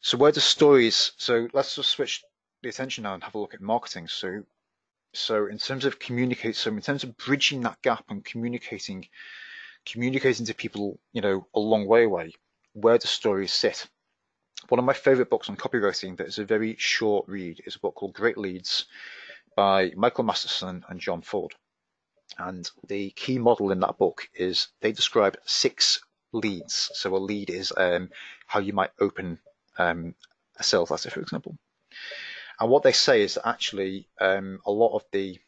So where do stories? So let's just switch the attention now and have a look at marketing. So in terms of communicate, so in terms of bridging that gap and communicating to people, a long way away, where do stories sit? One of my favorite books on copywriting that is a very short read is a book called Great Leads by Michael Masterson and John Ford. And the key model in that book is they describe 6 leads. So a lead is how you might open a sales letter, for example. And what they say is that actually a lot of the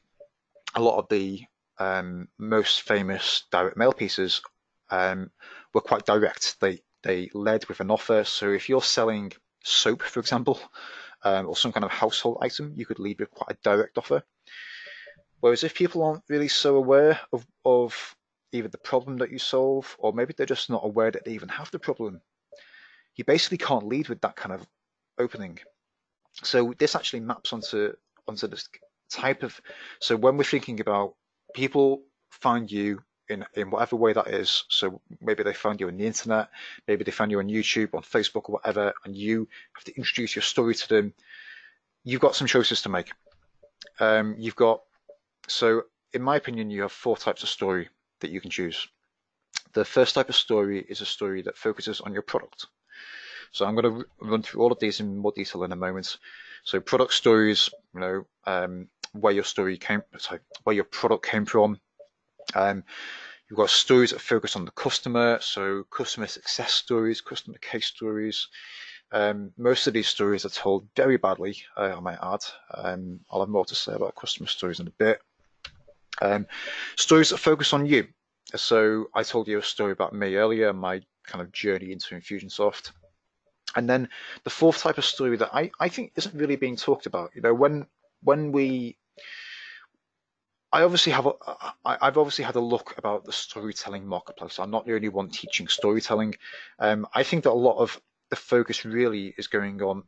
most famous direct mail pieces were quite direct. They led with an offer. So if you're selling soap, for example, or some kind of household item, you could lead with quite a direct offer. Whereas if people aren't really so aware of either the problem that you solve, or maybe they're just not aware that they even have the problem, you basically can't lead with that kind of opening. So this actually maps onto this type of. So when we're thinking about people find you in whatever way that is. So maybe they found you on the internet, maybe they found you on YouTube, on Facebook, or whatever, and you have to introduce your story to them. You've got some choices to make. You've got So in my opinion, you have 4 types of story that you can choose. The first type of story is a story that focuses on your product. So I'm going to run through all of these in more detail in a moment. So product stories, where your where your product came from. You've got stories that focus on the customer, so customer success stories, customer case stories. Most of these stories are told very badly, I might add. I'll have more to say about customer stories in a bit. Stories that focus on you. So I told you a story about me earlier, my kind of journey into Infusionsoft. And then the 4th type of story that I think isn't really being talked about. I've obviously had a look about the storytelling marketplace. I'm not the only one teaching storytelling. I think that a lot of the focus really is going on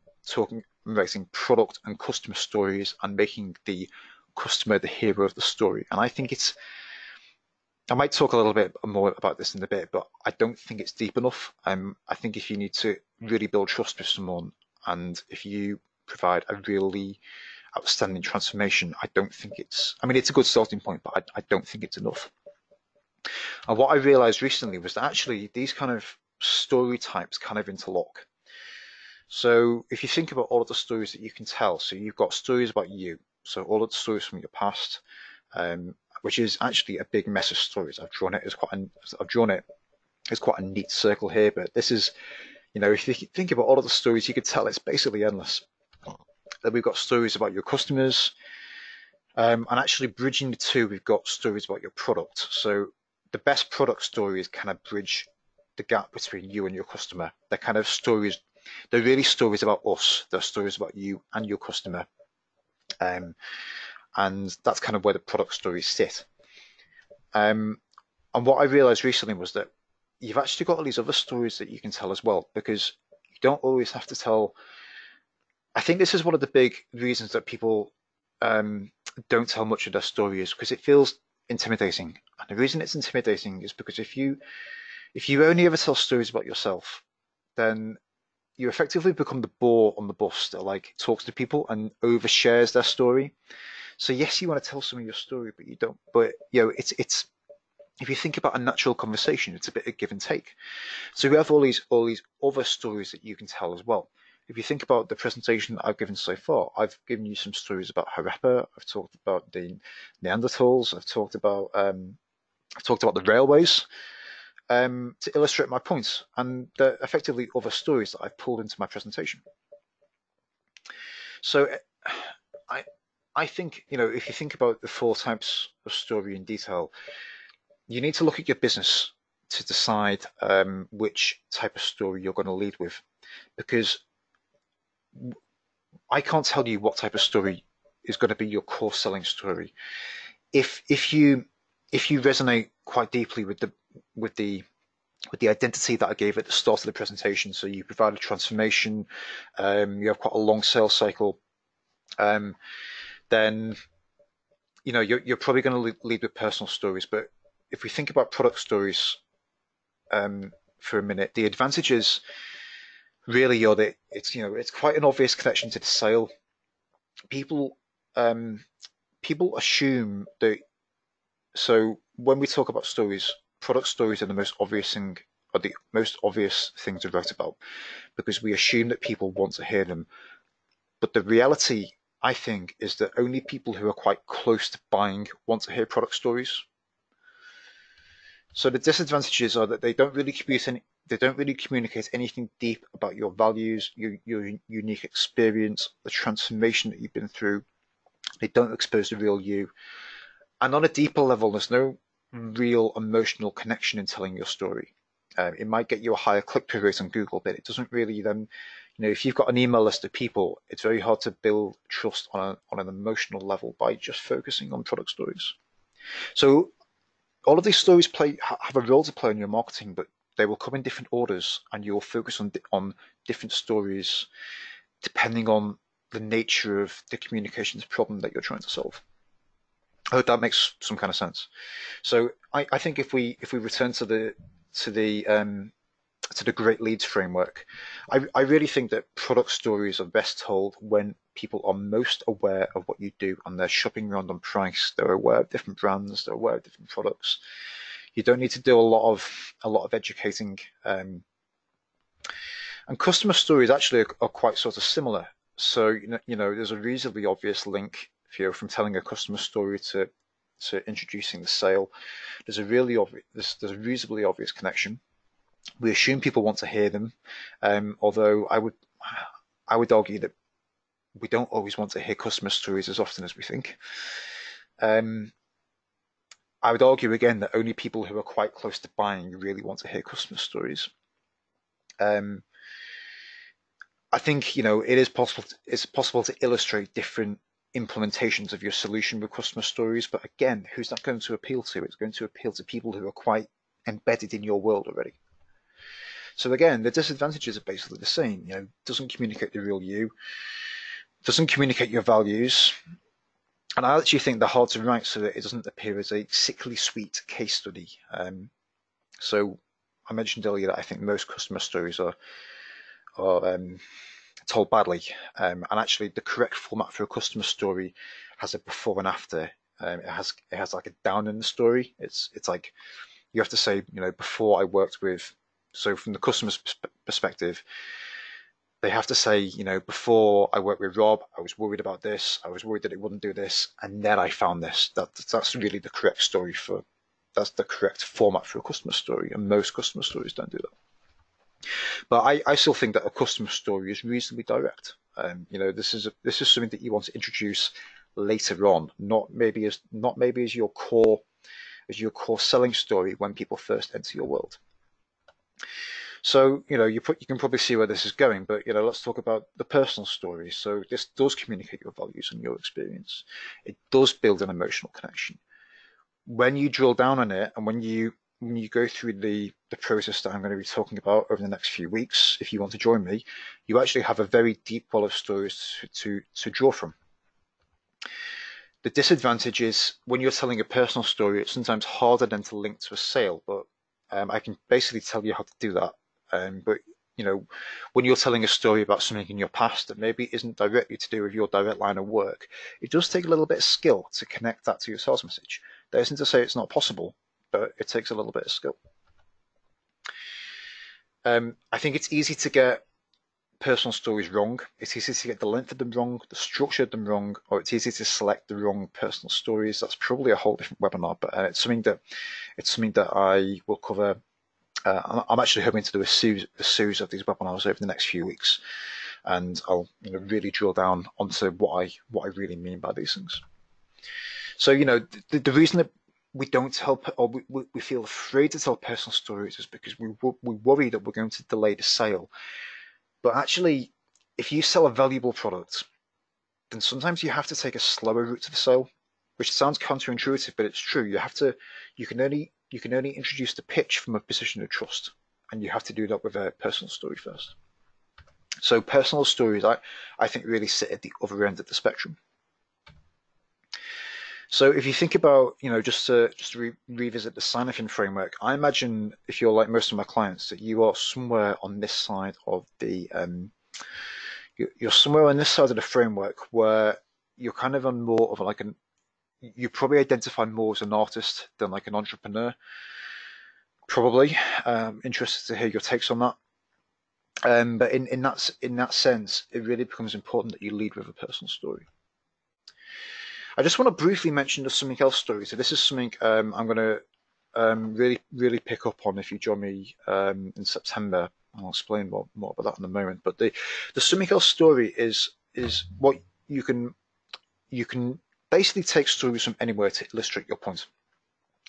writing product and customer stories and making the customer the hero of the story. And I might talk a little bit more about this in a bit, but I don't think it's deep enough. I think if you need to really build trust with someone, and if you provide a really outstanding transformation, I don't think it's a good starting point, but I don't think it's enough. And what I realized recently was that actually these kind of story types kind of interlock. So if you think about all of the stories that you can tell, so you've got stories about you, so all of the stories from your past, which is actually a big mess of stories. I've drawn it as quite a neat circle here, but this is, if you think about all of the stories you could tell, it's basically endless. Then we've got stories about your customers, and actually bridging the two, we've got stories about your product. So the best product stories kind of bridge the gap between you and your customer. They're kind of stories. They're really stories about us. They're stories about you and your customer. And that's kind of where the product stories sit. And what I realized recently was that you've actually got all these other stories that you can tell as well, because you don't always have to tell. I think this is one of the big reasons that people don't tell much of their story, is because it feels intimidating. And the reason it's intimidating is because if you only ever tell stories about yourself, then you effectively become the bore on the bus that talks to people and overshares their story. So yes, you want to tell some of your story, but you don't. But it's if you think about a natural conversation, it's a bit of give and take. So we have all these other stories that you can tell as well. If you think about the presentation that I've given so far, I've given you some stories about Harappa. I've talked about the Neanderthals. I've talked about the railways to illustrate my points, and they're effectively other stories that I've pulled into my presentation. So I think, if you think about the 4 types of story in detail, you need to look at your business to decide which type of story you're going to lead with, because I can't tell you what type of story is going to be your core selling story. If you resonate quite deeply with the identity that I gave at the start of the presentation, so you provide a transformation, you have quite a long sales cycle, then you're probably going to lead with personal stories. But if we think about product stories for a minute, the advantages really it's quite an obvious connection to the sale. People um, people assume that. So when we talk about stories, product stories are the most obvious thing, are the most obvious thing to write about because we assume that people want to hear them. But the reality, I think, is that only people who are quite close to buying want to hear product stories. So the disadvantages are that they don't really communicate anything deep about your values, your unique experience, the transformation that you've been through. They don't expose the real you. And on a deeper level, there's no real emotional connection in telling your story. It might get you a higher click-through rate on Google, but it doesn't really then, if you've got an email list of people, it's very hard to build trust on an emotional level by just focusing on product stories. So all of these stories have a role to play in your marketing, but they will come in different orders, and you'll focus on different stories depending on the nature of the communications problem that you're trying to solve. I hope that makes some kind of sense. So I think if we return to the to the Great Leads framework, I really think that product stories are best told when people are most aware of what you do and they're shopping around on price. They're aware of different brands. They're aware of different products. You don't need to do a lot of educating. And customer stories actually are quite sort of similar. So there's a reasonably obvious link, from telling a customer story to introducing the sale. There's a reasonably obvious connection. We assume people want to hear them, although I would argue that we don't always want to hear customer stories as often as we think. I would argue again that only people who are quite close to buying really want to hear customer stories. I think it's possible to illustrate different implementations of your solution with customer stories, but again, who's that going to appeal to? It's going to appeal to people who are quite embedded in your world already. So again, the disadvantages are basically the same. Doesn't communicate the real you, doesn't communicate your values, and I actually think they're hard to write so that it doesn't appear as a sickly sweet case study. So I mentioned earlier that I think most customer stories are told badly, and actually the correct format for a customer story has a before and after. It has like a down in the story. It's like you have to say, before I worked with. So from the customer's perspective, they have to say, before I worked with Rob, I was worried about this. I was worried that it wouldn't do this, and then I found this. That's really the correct story that's the correct format for a customer story, and most customer stories don't do that. But I still think that a customer story is reasonably direct. This is something that you want to introduce later on, not maybe as your core selling story when people first enter your world. So you can probably see where this is going, but let's talk about the personal story. So this does communicate your values and your experience. It does build an emotional connection. When you drill down on it, and when you go through the process that I'm going to be talking about over the next few weeks, if you want to join me, you actually have a very deep well of stories to draw from. The disadvantage is when you're telling a personal story, it's sometimes harder than to link to a sale, but I can basically tell you how to do that. But when you're telling a story about something in your past that maybe isn't directly to do with your direct line of work, it does take a little bit of skill to connect that to your sales message. That isn't to say it's not possible, but it takes a little bit of skill. I think it's easy to get personal stories wrong. It's easy to get the length of them wrong, the structure of them wrong, or it's easy to select the wrong personal stories. That's probably a whole different webinar, but it's something that I will cover. I'm actually hoping to do a series of these webinars over the next few weeks, and I'll really drill down onto what I really mean by these things. So the reason that we don't tell, or we feel afraid to tell personal stories, is because we worry that we're going to delay the sale. But actually, if you sell a valuable product, then sometimes you have to take a slower route to the sale, which sounds counterintuitive, but it's true. You can only introduce the pitch from a position of trust, and you have to do that with a personal story first. So personal stories, I think, really sit at the other end of the spectrum. So if you think about, just to revisit the sign-in framework, I imagine if you're like most of my clients that you are somewhere on this side of the you're somewhere on this side of the framework where you're kind of on more of like an you probably identify more as an artist than like an entrepreneur. Probably interested to hear your takes on that. But in that sense, it really becomes important that you lead with a personal story. I just want to briefly mention the something else story. So this is something I'm going to really pick up on if you join me in September. I'll explain more about that in a moment. But the something else story is what you can basically take stories from anywhere to illustrate your point.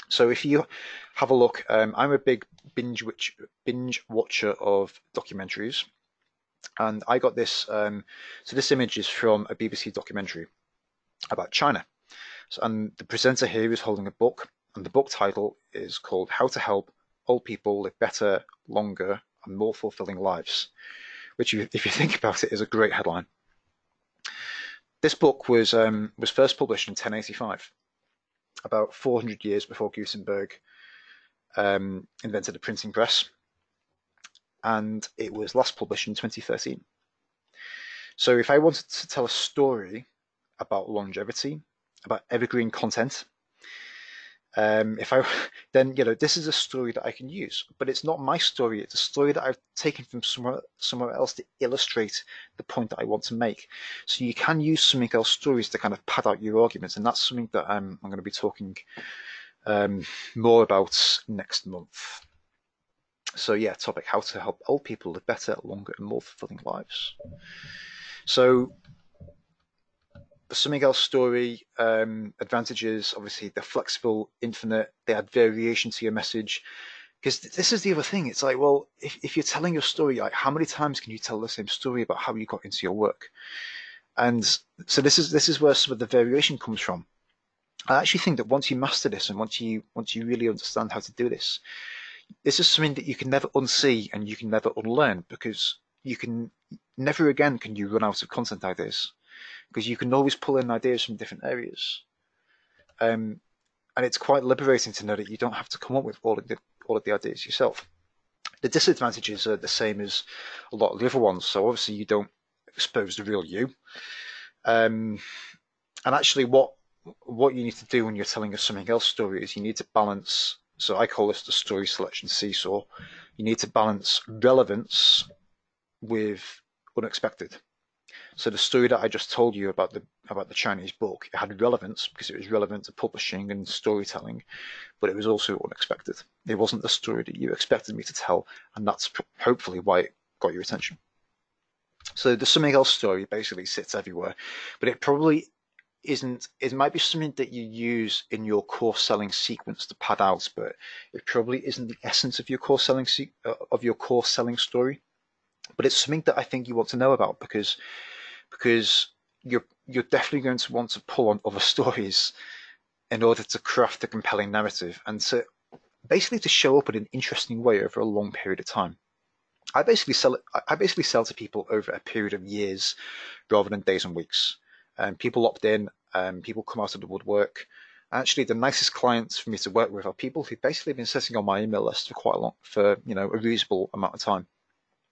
So if you have a look, I'm a big binge watcher of documentaries, and I got this. So this image is from a BBC documentary about China. So, and the presenter here is holding a book, and the book title is called "How to Help Old People Live Better, Longer, and More Fulfilling Lives," which, if you think about it, is a great headline. This book was first published in 1085, about 400 years before Gutenberg invented the printing press, and it was last published in 2013. So if I wanted to tell a story about longevity, about evergreen content, if I then this is a story that I can use, but it's not my story. It's a story that I've taken from somewhere else to illustrate the point that I want to make. So you can use something else stories to kind of pad out your arguments, and that's something that I'm going to be talking more about next month. So yeah, topic: how to help old people live better, longer, and more fulfilling lives. So the something else story advantages, obviously they're flexible, infinite, they add variation to your message. Because this is the other thing. It's like, well, if you're telling your story, like how many times can you tell the same story about how you got into your work? And so this is where some of the variation comes from. I actually think that once you master this and once you really understand how to do this, this is something that you can never unsee and you can never unlearn, because you can never again can you run out of content ideas, because you can always pull in ideas from different areas. And it's quite liberating to know that you don't have to come up with all of the ideas yourself. The disadvantages are the same as a lot of the other ones. So obviously you don't expose the real you. And actually what you need to do when you're telling a something else story is you need to balance. So I call this the story selection seesaw. You need to balance relevance with unexpected. So the story that I just told you about the Chinese book, it had relevance because it was relevant to publishing and storytelling, but it was also unexpected. It wasn't the story that you expected me to tell, and that's hopefully why it got your attention. So the something else story basically sits everywhere, but it probably isn't. It might be something that you use in your core selling sequence to pad out, but it probably isn't the essence of your core selling story. But it's something that I think you want to know about because you're definitely going to want to pull on other stories in order to craft a compelling narrative and to basically to show up in an interesting way over a long period of time. I basically sell to people over a period of years rather than days and weeks. People opt in, people come out of the woodwork. Actually, the nicest clients for me to work with are people who've basically been sitting on my email list for a reasonable amount of time.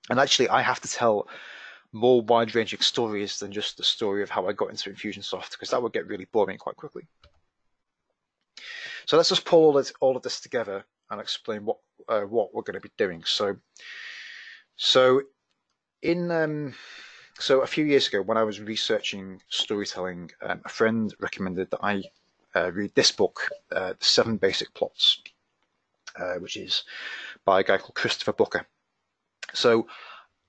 And actually, I have to tell more wide-ranging stories than just the story of how I got into Infusionsoft, because that would get really boring quite quickly. So let's just pull all of this together and explain what we're going to be doing. So a few years ago, when I was researching storytelling, a friend recommended that I read this book, The 7 Basic Plots, which is by a guy called Christopher Booker. So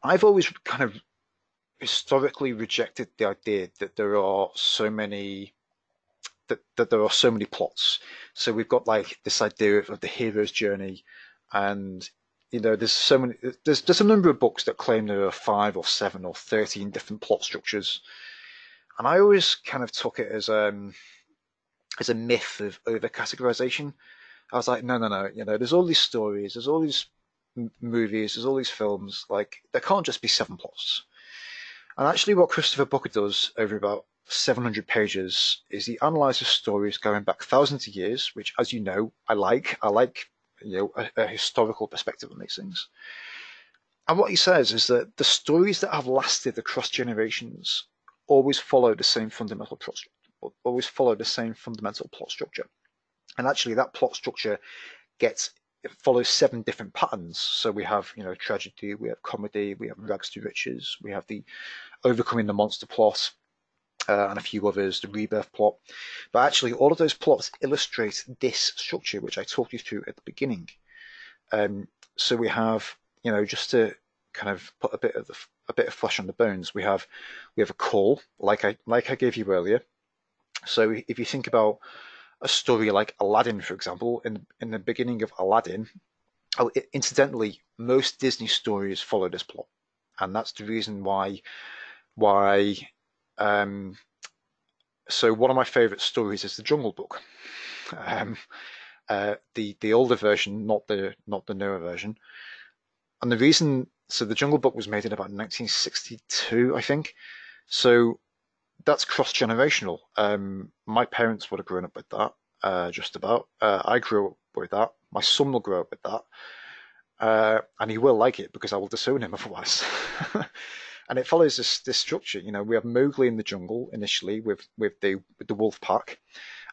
I've always kind of historically rejected the idea that there are so many plots. So we've got like this idea of the hero's journey, and there's a number of books that claim there are 5 or 7 or 13 different plot structures, and I always kind of took it as a myth of over categorization. I was like, no, there's all these stories, there's all these movies, there's all these films, like there can't just be 7 plots. And actually what Christopher Booker does over about 700 pages is he analyzes stories going back thousands of years, which, as you know, I like. I like, a historical perspective on these things. And what he says is that the stories that have lasted across generations always follow the same fundamental plot structure. And actually, that plot structure it follows 7 different patterns. So we have, tragedy, we have comedy, we have rags to riches, we have the overcoming the monster plot, and a few others, the rebirth plot. But actually, all of those plots illustrate this structure, which I talked you through at the beginning. So we have, just to kind of put a bit of flesh on the bones, we have a call, like I gave you earlier. So if you think about a story like Aladdin, for example, in the beginning of Aladdin, incidentally, most Disney stories follow this plot, and that's the reason why. So one of my favorite stories is the Jungle Book, the older version, not the newer version. And the reason, so the Jungle Book was made in about 1962, I think. So that's cross-generational. My parents would have grown up with that, just about. I grew up with that. My son will grow up with that, and he will like it because I will disown him otherwise. And it follows this structure. We have Mowgli in the jungle initially with the wolf pack,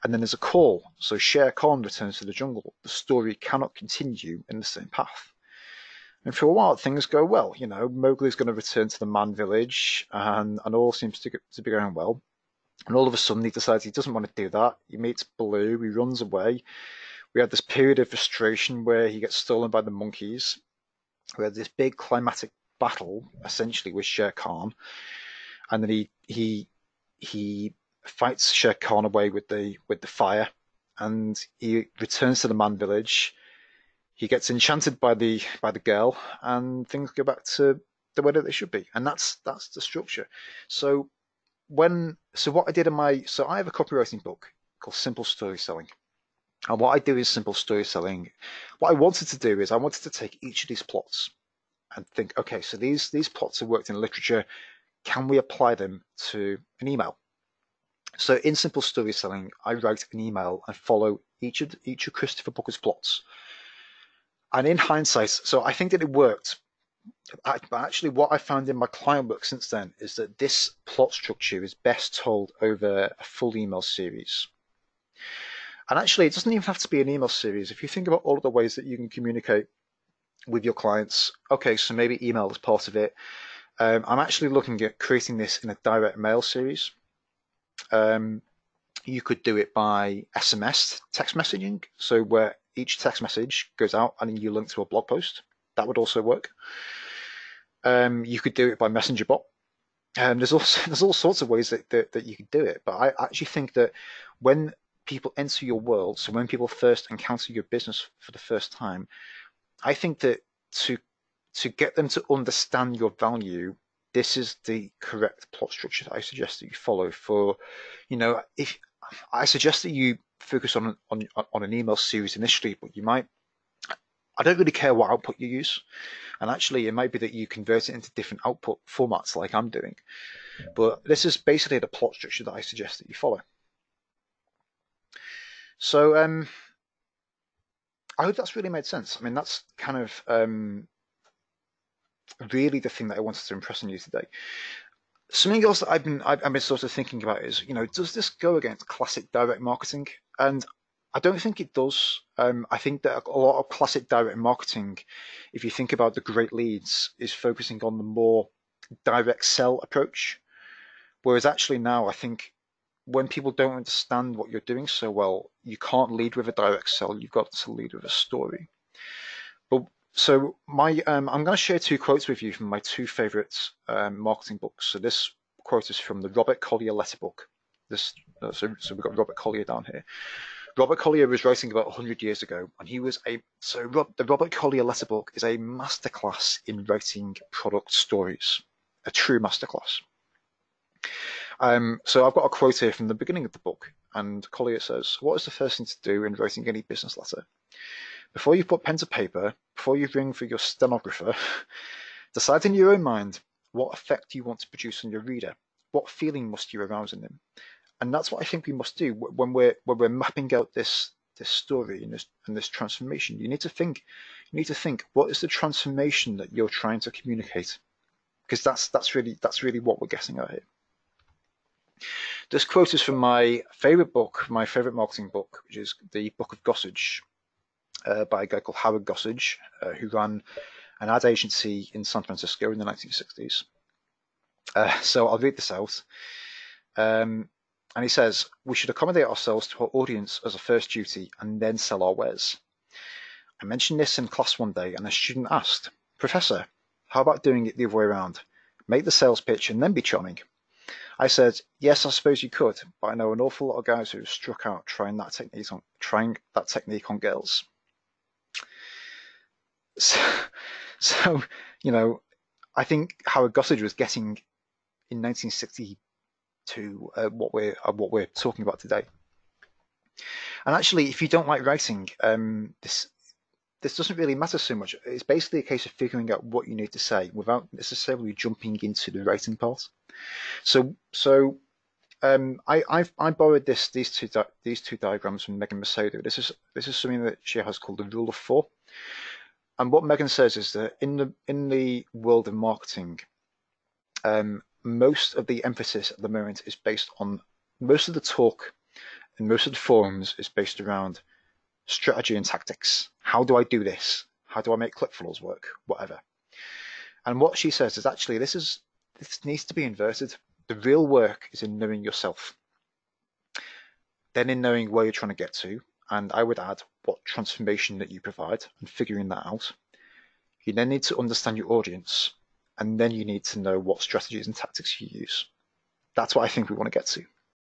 and then there's a call. So Shere Khan returns to the jungle. The story cannot continue in the same path. And for a while, things go well. Mowgli's going to return to the man village, and all seems to be going well. And all of a sudden, he decides he doesn't want to do that. He meets Baloo. He runs away. We have this period of frustration where he gets stolen by the monkeys. We have this big climatic battle, essentially, with Shere Khan, and then he fights Shere Khan away with the fire, and he returns to the man village. He gets enchanted by the girl, and things go back to the way that they should be, and that's the structure. So what I did I have a copywriting book called Simple Story Selling, and what I do is simple story selling. What I wanted to do is I wanted to take each of these plots and think, okay, so these plots have worked in literature. Can we apply them to an email? So in simple story selling, I write an email and follow each of Christopher Booker's plots. And in hindsight, so I think that it worked. But actually, what I found in my client work since then is that this plot structure is best told over a full email series. And actually, it doesn't even have to be an email series. If you think about all of the ways that you can communicate with your clients, okay, so maybe email is part of it. I'm actually looking at creating this in a direct mail series. You could do it by SMS, text messaging, so where each text message goes out and then you link to a blog post. That would also work. You could do it by messenger bot. There's all sorts of ways that you could do it. But I actually think that when people enter your world, so when people first encounter your business for the first time, I think that to get them to understand your value, this is the correct plot structure that I suggest that you follow. If I suggest that you focus on an email series initially, but I don't really care what output you use. And actually, it might be that you convert it into different output formats like I'm doing. But this is basically the plot structure that I suggest that you follow. So I hope that's really made sense. I mean, that's kind of really the thing that I wanted to impress on you today. Something else that I've been sort of thinking about is, does this go against classic direct marketing? And I don't think it does. I think that a lot of classic direct marketing, if you think about the great leads, is focusing on the more direct sell approach. Whereas actually now, I think when people don't understand what you're doing so well, you can't lead with a direct sell. You've got to lead with a story. But so I'm going to share 2 quotes with you from my 2 favorite marketing books. So this quote is from the Robert Collier letter book. So we've got Robert Collier down here. Robert Collier was writing about 100 years ago, and the Robert Collier letter book is a masterclass in writing product stories, a true masterclass. So I've got a quote here from the beginning of the book, and Collier says, "What is the first thing to do in writing any business letter? Before you put pen to paper, before you ring for your stenographer, decide in your own mind what effect you want to produce on your reader. what feeling must you arouse in them? And that's what I think we must do when we're mapping out this story and this transformation. You need to think, what is the transformation that you're trying to communicate? Because that's really what we're getting at here. This quote is from my favorite book, my favorite marketing book, which is the Book of Gossage, by a guy called Howard Gossage, who ran an ad agency in San Francisco in the 1960s. So I'll read this out. And he says, "We should accommodate ourselves to our audience as a first duty and then sell our wares. I mentioned this in class one day, and a student asked, 'Professor, how about doing it the other way around? Make the sales pitch and then be charming.' I said, 'Yes, I suppose you could, but I know an awful lot of guys who have struck out trying that technique on girls.'" So, I think Howard Gossage was getting in 1960 to what we're talking about today. And actually, if you don't like writing, this doesn't really matter so much. It's basically a case of figuring out what you need to say without necessarily jumping into the writing part. So I borrowed these two diagrams from Megan Macedo. This is something that she has called the rule of 4. And what Megan says is that in the world of marketing, most of the emphasis at the moment is based on, most of the talk and most of the forums is based around strategy and tactics. How do I do this? How do I make ClickFunnels work? Whatever. And what she says is actually this needs to be inverted. The real work is in knowing yourself, then in knowing where you're trying to get to, and I would add what transformation that you provide and figuring that out. You then need to understand your audience, and then you need to know what strategies and tactics you use. That's what I think we want to get to.